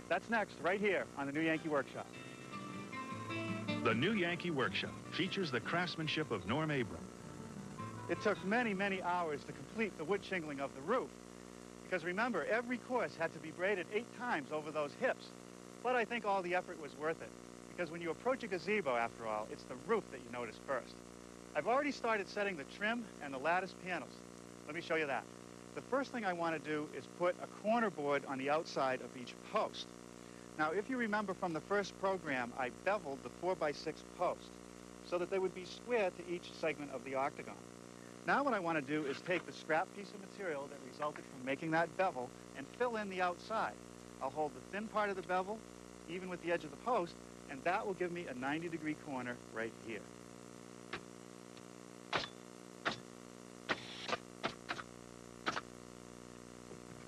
That's next, right here on the New Yankee Workshop. The New Yankee Workshop features the craftsmanship of Norm Abram. It took many, many hours to complete the wood shingling of the roof. Because remember, every course had to be braided 8 times over those hips. But I think all the effort was worth it. Because when you approach a gazebo, after all, it's the roof that you notice first. I've already started setting the trim and the lattice panels. Let me show you that. The first thing I want to do is put a corner board on the outside of each post. Now, if you remember from the first program, I beveled the 4x6 post so that they would be square to each segment of the octagon. Now what I want to do is take the scrap piece of material that resulted from making that bevel and fill in the outside. I'll hold the thin part of the bevel even with the edge of the post, and that will give me a 90-degree corner right here.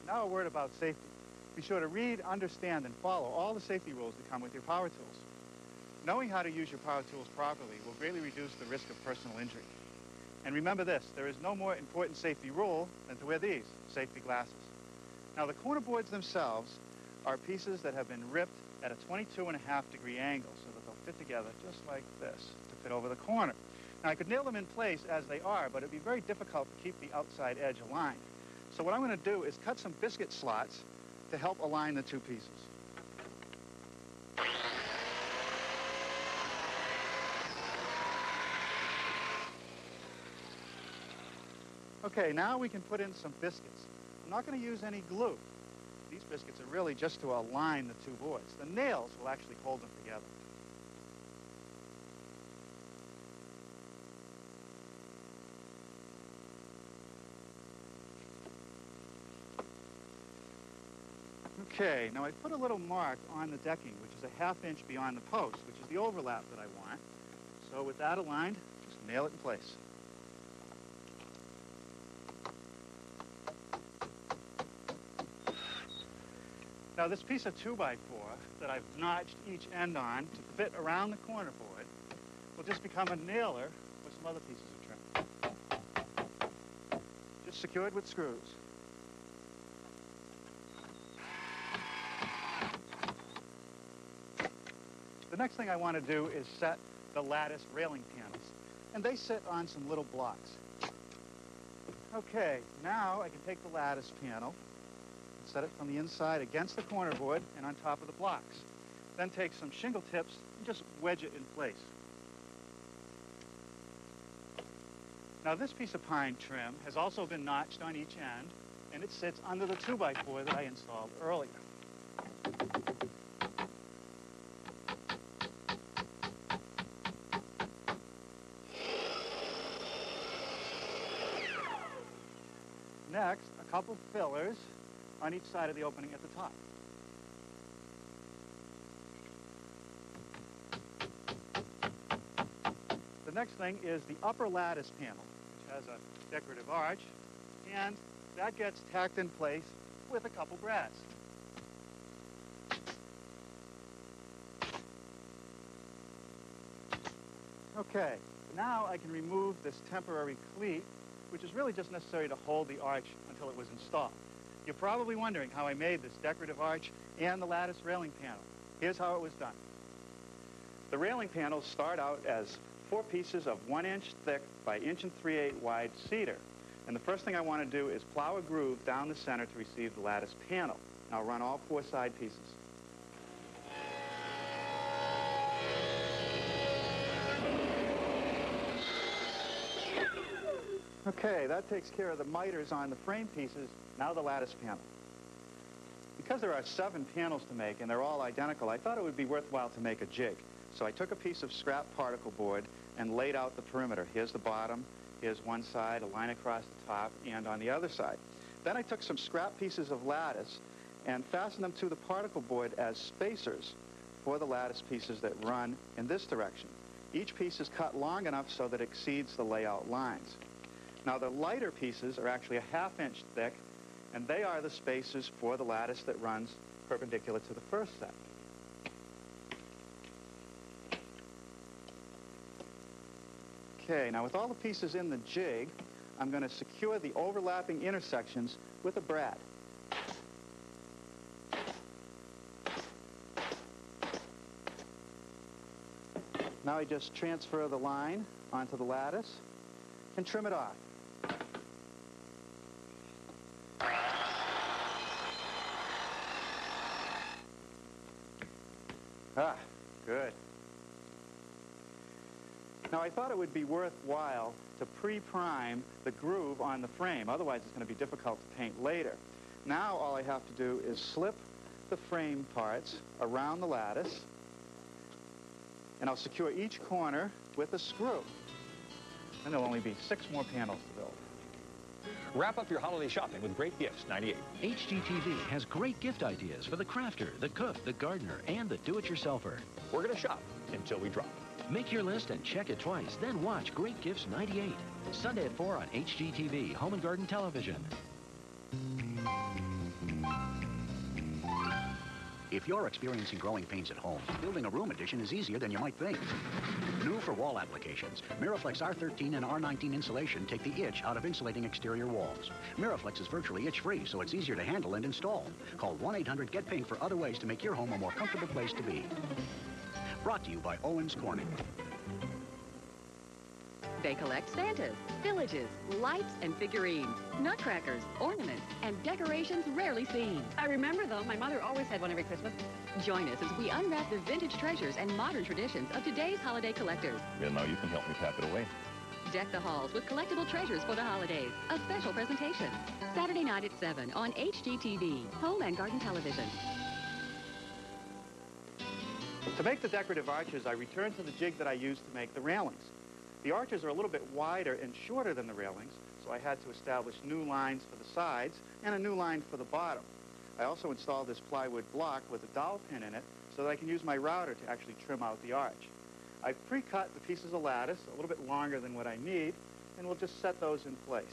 Now a word about safety. Be sure to read, understand, and follow all the safety rules that come with your power tools. Knowing how to use your power tools properly will greatly reduce the risk of personal injury. And remember this, there is no more important safety rule than to wear these, safety glasses. Now the corner boards themselves are pieces that have been ripped at a 22.5-degree angle so that they'll fit together just like this to fit over the corner. Now I could nail them in place as they are, but it'd be very difficult to keep the outside edge aligned. So what I'm going to do is cut some biscuit slots to help align the two pieces. Okay, now we can put in some biscuits. I'm not going to use any glue. These biscuits are really just to align the two boards. The nails will actually hold them together. Okay, now I put a little mark on the decking, which is a 1/2 inch beyond the post, which is the overlap that I want. So with that aligned, just nail it in place. Now this piece of 2x4 that I've notched each end on to fit around the corner board will just become a nailer with some other pieces of trim. Just secured with screws. The next thing I want to do is set the lattice railing panels, and they sit on some little blocks. Okay, now I can take the lattice panel, set it from the inside against the corner board and on top of the blocks. Then take some shingle tips and just wedge it in place. Now this piece of pine trim has also been notched on each end, and it sits under the 2x4 that I installed earlier. Next, a couple fillers on each side of the opening at the top. The next thing is the upper lattice panel, which has a decorative arch, and that gets tacked in place with a couple brads. Okay, now I can remove this temporary cleat, which is really just necessary to hold the arch until it was installed. You're probably wondering how I made this decorative arch and the lattice railing panel. Here's how it was done. The railing panels start out as 4 pieces of 1 inch thick by 1 3/8 wide cedar. And the first thing I want to do is plow a groove down the center to receive the lattice panel. I'll run all 4 side pieces. Okay, that takes care of the miters on the frame pieces. Now the lattice panel. Because there are 7 panels to make and they're all identical, I thought it would be worthwhile to make a jig. So I took a piece of scrap particle board and laid out the perimeter. Here's the bottom, here's one side, a line across the top, and on the other side. Then I took some scrap pieces of lattice and fastened them to the particle board as spacers for the lattice pieces that run in this direction. Each piece is cut long enough so that it exceeds the layout lines. Now the lighter pieces are actually a 1/2 inch thick, and they are the spacers for the lattice that runs perpendicular to the first set. Okay, now with all the pieces in the jig, I'm going to secure the overlapping intersections with a brad. Now I just transfer the line onto the lattice and trim it off. Ah, good. Now I thought it would be worthwhile to pre-prime the groove on the frame, otherwise it's going to be difficult to paint later. Now all I have to do is slip the frame parts around the lattice, and I'll secure each corner with a screw. And there'll only be 6 more panels to build. Wrap up your holiday shopping with great gifts, 98. HGTV has great gift ideas for the crafter, the cook, the gardener, and the do-it-yourselfer. We're going to shop until we drop. Make your list and check it twice, then watch Great Gifts 98. Sunday at 4 on HGTV, Home and Garden Television. If you're experiencing growing pains at home, building a room addition is easier than you might think. New for wall applications, Miraflex R13 and R19 insulation take the itch out of insulating exterior walls. Miraflex is virtually itch-free, so it's easier to handle and install. Call 1-800-GET-PINK for other ways to make your home a more comfortable place to be. Brought to you by Owens Corning. They collect Santas, villages, lights, and figurines, nutcrackers, ornaments, and decorations rarely seen. I remember, though, my mother always had one every Christmas. Join us as we unwrap the vintage treasures and modern traditions of today's holiday collectors. Well, now you can help me pack it away. Deck the halls with collectible treasures for the holidays. A special presentation. Saturday night at 7 on HGTV, Home and Garden Television. To make the decorative arches, I return to the jig that I used to make the railings. The arches are a little bit wider and shorter than the railings, so I had to establish new lines for the sides and a new line for the bottom. I also installed this plywood block with a dowel pin in it so that I can use my router to actually trim out the arch. I've pre-cut the pieces of lattice a little bit longer than what I need, and we'll just set those in place.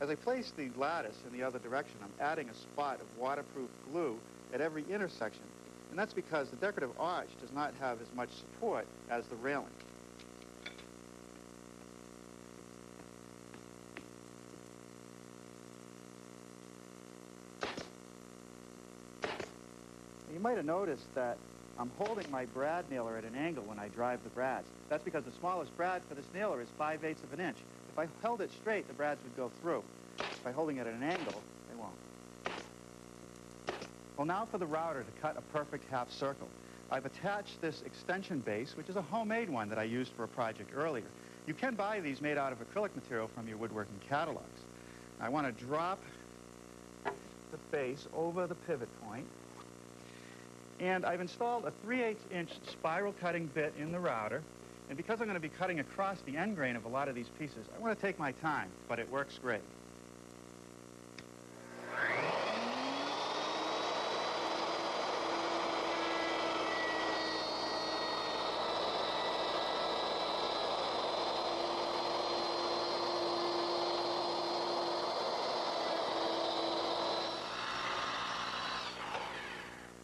As I place the lattice in the other direction, I'm adding a spot of waterproof glue at every intersection. And that's because the decorative arch does not have as much support as the railing. You might have noticed that I'm holding my brad nailer at an angle when I drive the brads. That's because the smallest brad for this nailer is 5/8 of an inch. If I held it straight, the brads would go through. By holding it at an angle, they won't. Well, now for the router to cut a perfect half circle. I've attached this extension base, which is a homemade one that I used for a project earlier. You can buy these made out of acrylic material from your woodworking catalogs. I want to drop the base over the pivot point. And I've installed a 3/8-inch spiral cutting bit in the router. And because I'm going to be cutting across the end grain of a lot of these pieces, I want to take my time, but it works great.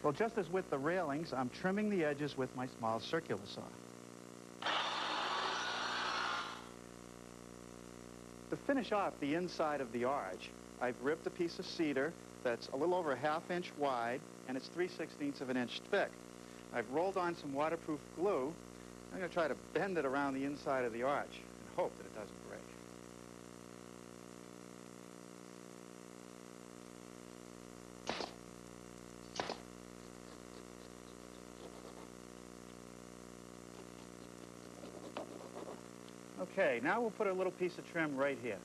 Well, just as with the railings, I'm trimming the edges with my small circular saw. To finish off the inside of the arch, I've ripped a piece of cedar that's a little over a 1/2 inch wide, and it's 3/16 of an inch thick. I've rolled on some waterproof glue. I'm going to try to bend it around the inside of the arch and hope that it doesn't break. Okay, now we'll put a little piece of trim right here.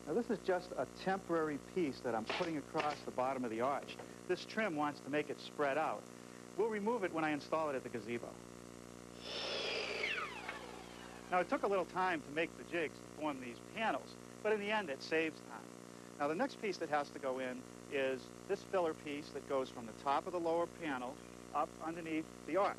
Now this is just a temporary piece that I'm putting across the bottom of the arch. This trim wants to make it spread out. We'll remove it when I install it at the gazebo. Now, it took a little time to make the jigs to form these panels, but in the end, it saves time. Now, the next piece that has to go in is this filler piece that goes from the top of the lower panel up underneath the arch.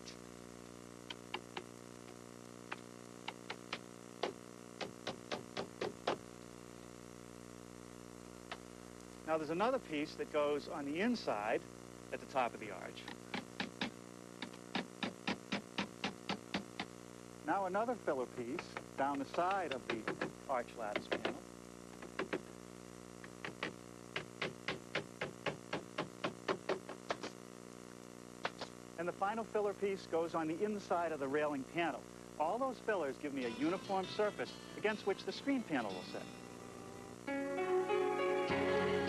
Now, there's another piece that goes on the inside at the top of the arch. Now another filler piece down the side of the arch lattice panel. And the final filler piece goes on the inside of the railing panel. All those fillers give me a uniform surface against which the screen panel will sit.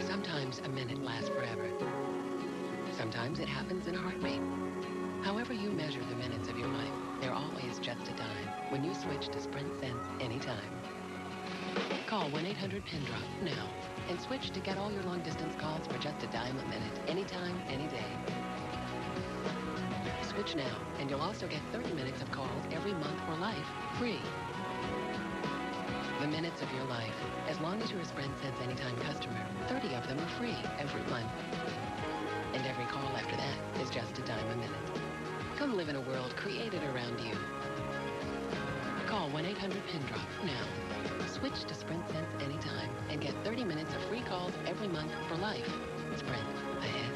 Sometimes a minute lasts forever. Sometimes it happens in a heartbeat. However you measure the minutes of your life, they're always just a dime when you switch to Sprint Sense anytime. Call 1-800-PIN-DROP now and switch to get all your long-distance calls for just a dime a minute, anytime, any day. Switch now, and you'll also get 30 minutes of calls every month for life, free. The minutes of your life. As long as you're a Sprint Sense Anytime customer, 30 of them are free every month. And every call after that is just a dime a minute. Come live in a world created around you. Call 1-800-PIN-DROP now. Switch to Sprint Sense Anytime and get 30 minutes of free calls every month for life. Sprint, ahead.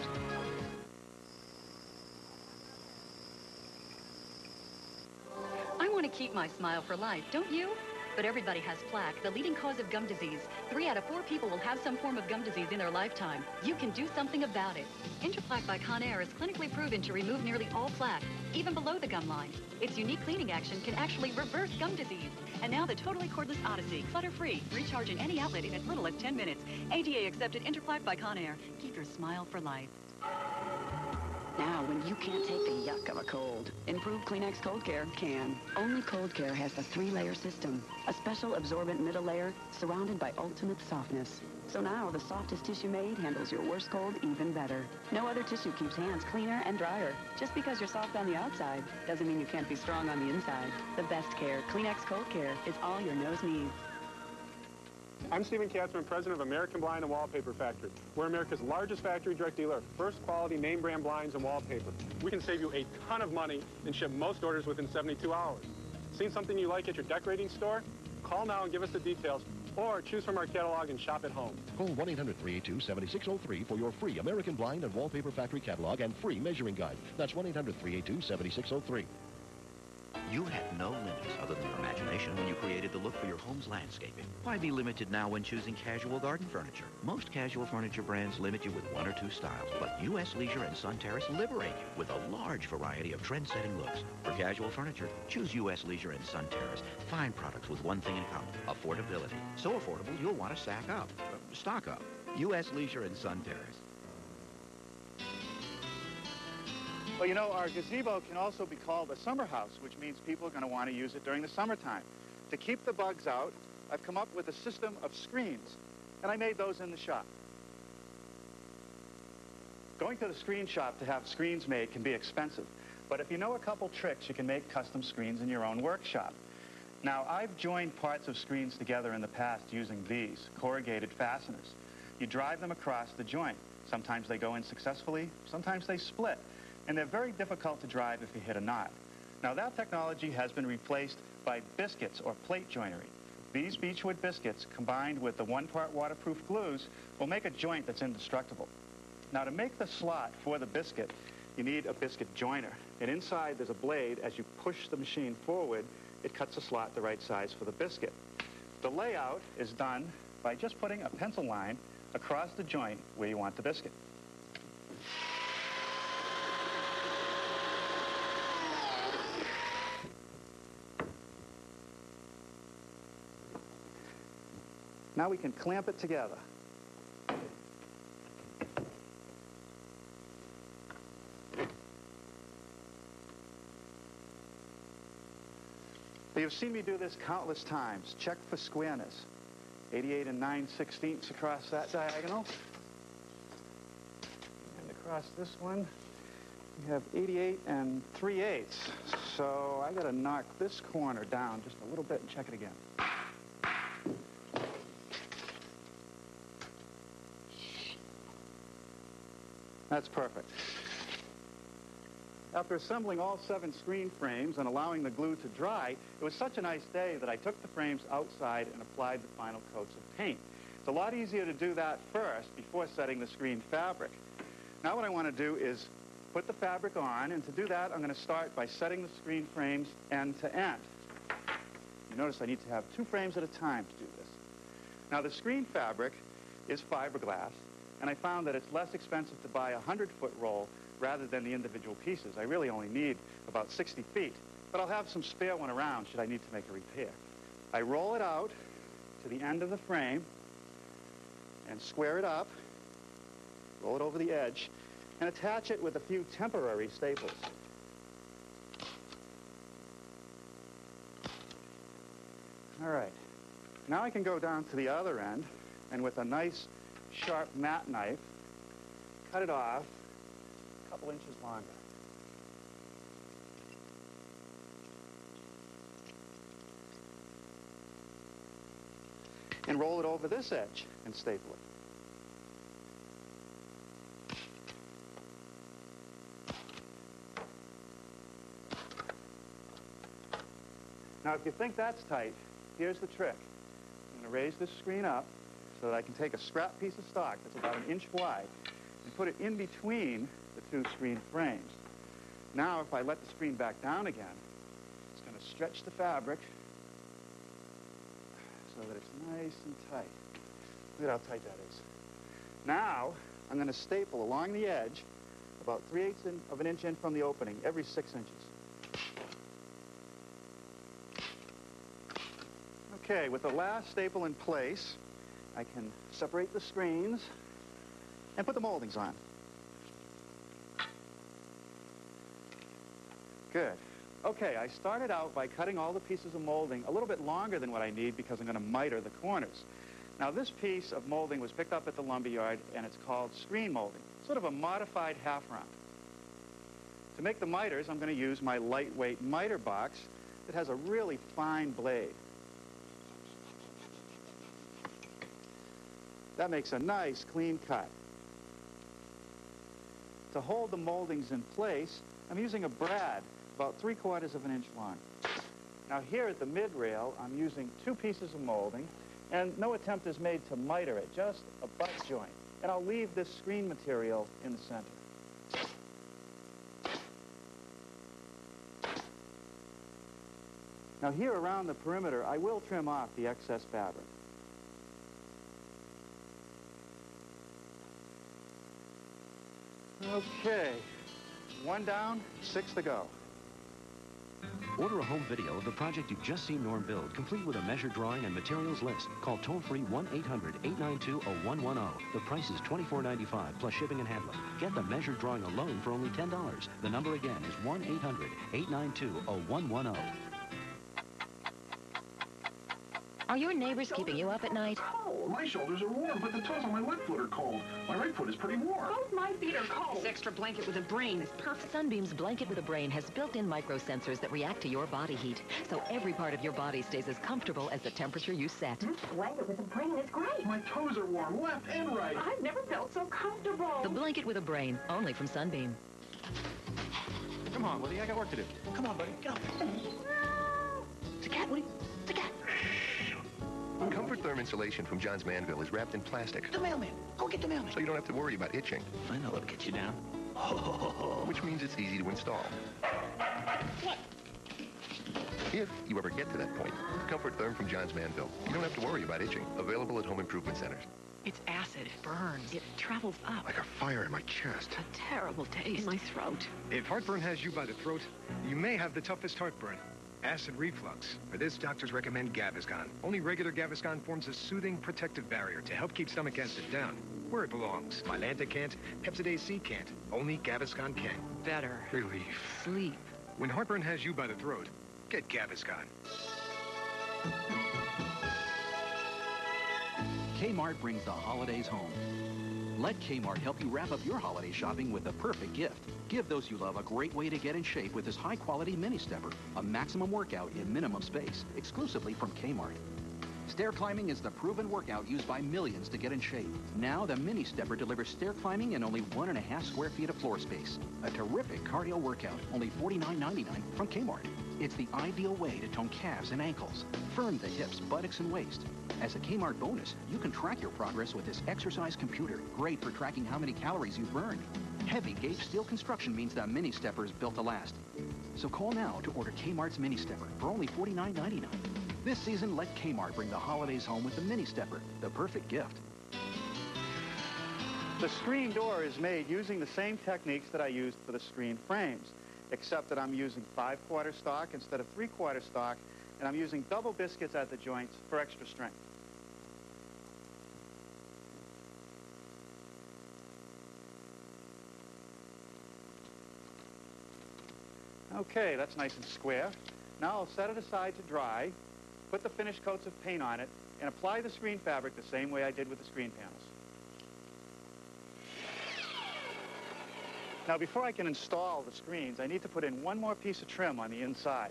I want to keep my smile for life, don't you? But everybody has plaque, the leading cause of gum disease. 3 out of 4 people will have some form of gum disease in their lifetime. You can do something about it. Interplaque by Conair is clinically proven to remove nearly all plaque, even below the gum line. Its unique cleaning action can actually reverse gum disease. And now the totally cordless Odyssey, clutter-free, recharge in any outlet in as little as 10 minutes. ADA accepted Interplaque by Conair. Keep your smile for life. Now, when you can't take the yuck of a cold, improved Kleenex Cold Care can. Only Cold Care has the 3-layer system, a special absorbent middle layer surrounded by ultimate softness. So now the softest tissue made handles your worst cold even better. No other tissue keeps hands cleaner and drier. Just because you're soft on the outside doesn't mean you can't be strong on the inside. The best care, Kleenex Cold Care, is all your nose needs. I'm Stephen Katzman, president of American Blind and Wallpaper Factory. We're America's largest factory direct dealer of first quality name brand blinds and wallpaper. We can save you a ton of money and ship most orders within 72 hours. Seen something you like at your decorating store? Call now and give us the details, or choose from our catalog and shop at home. Call 1-800-382-7603 for your free American Blind and Wallpaper Factory catalog and free measuring guide. That's 1-800-382-7603. You had no limits other than your imagination when you created the look for your home's landscaping. Why be limited now when choosing casual garden furniture? Most casual furniture brands limit you with 1 or 2 styles, but U.S. Leisure and Sun Terrace liberate you with a large variety of trend-setting looks. For casual furniture, choose U.S. Leisure and Sun Terrace. Fine products with one thing in common: affordability. So affordable, you'll want to stock up. U.S. Leisure and Sun Terrace. Well, you know, our gazebo can also be called a summer house, which means people are going to want to use it during the summertime. To keep the bugs out, I've come up with a system of screens, and I made those in the shop. Going to the screen shop to have screens made can be expensive, but if you know a couple tricks, you can make custom screens in your own workshop. Now, I've joined parts of screens together in the past using these corrugated fasteners. You drive them across the joint. Sometimes they go in successfully, sometimes they split. And they're very difficult to drive if you hit a knot. Now, that technology has been replaced by biscuits or plate joinery. These beechwood biscuits, combined with the 1-part waterproof glues, will make a joint that's indestructible. Now, to make the slot for the biscuit, you need a biscuit joiner. And inside, there's a blade. As you push the machine forward, it cuts the slot the right size for the biscuit. The layout is done by just putting a pencil line across the joint where you want the biscuit. Now we can clamp it together. You've seen me do this countless times. Check for squareness. 88 9/16 across that diagonal. And across this one, we have 88 3/8. So I got to knock this corner down just a little bit and check it again. That's perfect. After assembling all 7 screen frames and allowing the glue to dry, it was such a nice day that I took the frames outside and applied the final coats of paint. It's a lot easier to do that first before setting the screen fabric. Now what I want to do is put the fabric on, and to do that I'm going to start by setting the screen frames end to end. You notice I need to have 2 frames at a time to do this. Now, the screen fabric is fiberglass, and I found that it's less expensive to buy a 100-foot roll rather than the individual pieces. I really only need about 60 feet, but I'll have some spare one around should I need to make a repair. I roll it out to the end of the frame and square it up, roll it over the edge, and attach it with a few temporary staples. All right. Now I can go down to the other end and with a nice sharp mat knife, cut it off a couple inches longer. And roll it over this edge and staple it. Now, if you think that's tight, here's the trick. I'm going to raise this screen up so that I can take a scrap piece of stock that's about 1 inch wide and put it in between the 2 screen frames. Now, if I let the screen back down again, it's going to stretch the fabric so that it's nice and tight. Look at how tight that is. Now, I'm going to staple along the edge about 3/8 of an inch in from the opening every 6 inches. Okay, with the last staple in place, I can separate the screens and put the moldings on. Good. Okay, I started out by cutting all the pieces of molding a little bit longer than what I need because I'm going to miter the corners. Now, this piece of molding was picked up at the lumberyard, and it's called screen molding, sort of a modified half round. To make the miters, I'm going to use my lightweight miter box that has a really fine blade. That makes a nice, clean cut. To hold the moldings in place, I'm using a brad about 3/4 of an inch long. Now, here at the mid-rail, I'm using 2 pieces of molding, and no attempt is made to miter it, just a butt joint. And I'll leave this screen material in the center. Now, here around the perimeter, I will trim off the excess fabric. Okay, 1 down, 6 to go. Order a home video of the project you've just seen Norm build, complete with a measure drawing and materials list. Call toll-free 1-800-892-0110. The price is $24.95 plus shipping and handling. Get the measure drawing alone for only $10. The number again is 1-800-892-0110. Are your neighbors keeping you up at night? Oh, my shoulders are warm, but the toes on my left foot are cold. My right foot is pretty warm. Both my feet are cold. This extra blanket with a brain is perfect. Sunbeam's Blanket with a Brain has built-in microsensors that react to your body heat, so every part of your body stays as comfortable as the temperature you set. This blanket with a brain is great. My toes are warm, left and right. I've never felt so comfortable. The Blanket with a Brain, only from Sunbeam. Come on, Woody, I got work to do. Come on, buddy, get up. It's a cat, Woody. It's a cat. Comfort Therm insulation from John's Manville is wrapped in plastic. The mailman. Go get the mailman. So you don't have to worry about itching. I know what'll get you down. Which means it's easy to install. What? If you ever get to that point, Comfort Therm from John's Manville. You don't have to worry about itching. Available at home improvement centers. It's acid. It burns. It travels up. Like a fire in my chest. A terrible taste in my throat. If heartburn has you by the throat, you may have the toughest heartburn. Acid reflux. For this, doctors recommend Gaviscon. Only regular Gaviscon forms a soothing, protective barrier to help keep stomach acid down, where it belongs. Mylanta can't, Pepsidase C can't. Only Gaviscon can. Better. Relief. Sleep. When heartburn has you by the throat, get Gaviscon. Kmart brings the holidays home. Let Kmart help you wrap up your holiday shopping with the perfect gift. Give those you love a great way to get in shape with this high-quality mini stepper, a maximum workout in minimum space, exclusively from Kmart. Stair climbing is the proven workout used by millions to get in shape. Now the mini stepper delivers stair climbing in only 1.5 square feet of floor space. A terrific cardio workout, only $49.99 from Kmart. It's the ideal way to tone calves and ankles, firm the hips, buttocks, and waist. As a Kmart bonus, you can track your progress with this exercise computer, great for tracking how many calories you've burned. Heavy gauge steel construction means that mini stepper is built to last. So call now to order Kmart's mini stepper for only $49.99. This season, let Kmart bring the holidays home with the Mini Stepper, the perfect gift. The screen door is made using the same techniques that I used for the screen frames, except that I'm using 5/4 stock instead of 3/4 stock, and I'm using double biscuits at the joints for extra strength. Okay, that's nice and square. Now I'll set it aside to dry, put the finished coats of paint on it, and apply the screen fabric the same way I did with the screen panels. Now, before I can install the screens, I need to put in one more piece of trim on the inside.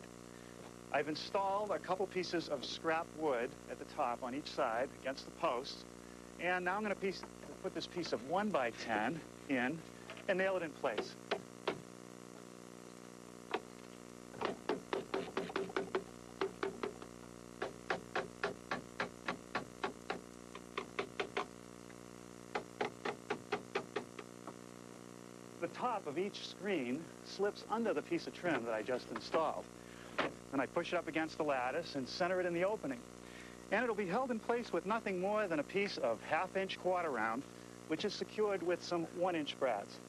I've installed a couple pieces of scrap wood at the top on each side against the posts, and now I'm going to put this piece of 1x10 in and nail it in place. The top of each screen slips under the piece of trim that I just installed. And I push it up against the lattice and center it in the opening. And it'll be held in place with nothing more than a piece of 1/2-inch quarter round, which is secured with some 1-inch brads.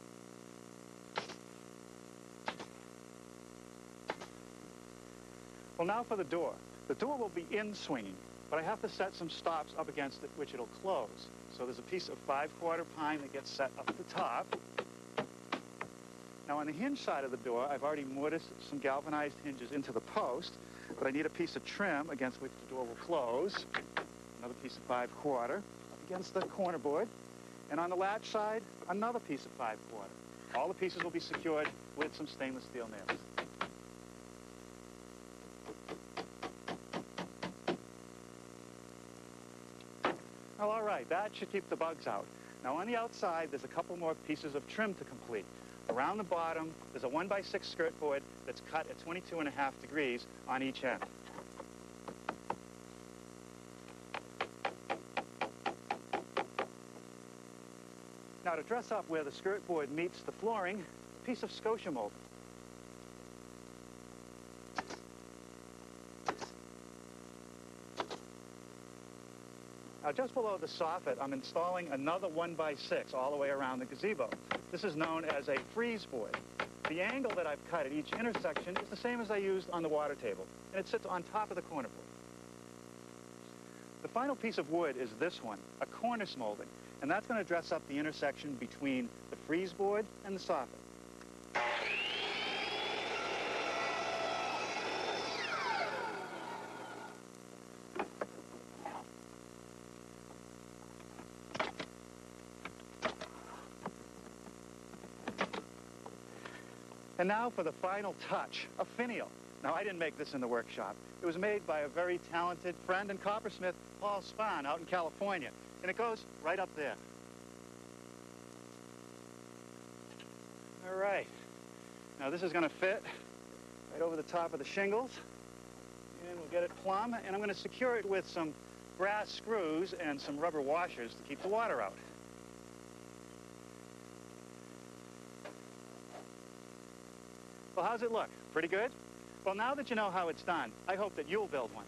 Well, now for the door. The door will be in swinging, but I have to set some stops up against it, which it'll close. So there's a piece of 5/4 pine that gets set up at the top. Now, on the hinge side of the door, I've already mortised some galvanized hinges into the post, but I need a piece of trim against which the door will close. Another piece of 5/4 up against the corner board. And on the latch side, another piece of 5/4. All the pieces will be secured with some stainless steel nails. Well, all right, that should keep the bugs out. Now, on the outside, there's a couple more pieces of trim to complete. Around the bottom, there's a 1x6 skirt board that's cut at 22.5 degrees on each end. Now, to dress up where the skirt board meets the flooring, a piece of scotia mold. Now, just below the soffit, I'm installing another 1x6 all the way around the gazebo. This is known as a freeze board. The angle that I've cut at each intersection is the same as I used on the water table, and it sits on top of the corner board. The final piece of wood is this one, a cornice molding, and that's going to dress up the intersection between the freeze board and the soffit. And now for the final touch, a finial. Now, I didn't make this in the workshop. It was made by a very talented friend and coppersmith, Paul Spahn, out in California. And it goes right up there. All right. Now, this is going to fit right over the top of the shingles. And we'll get it plumb. And I'm going to secure it with some brass screws and some rubber washers to keep the water out. Well, how's it look? Pretty good? Well, now that you know how it's done, I hope that you'll build one.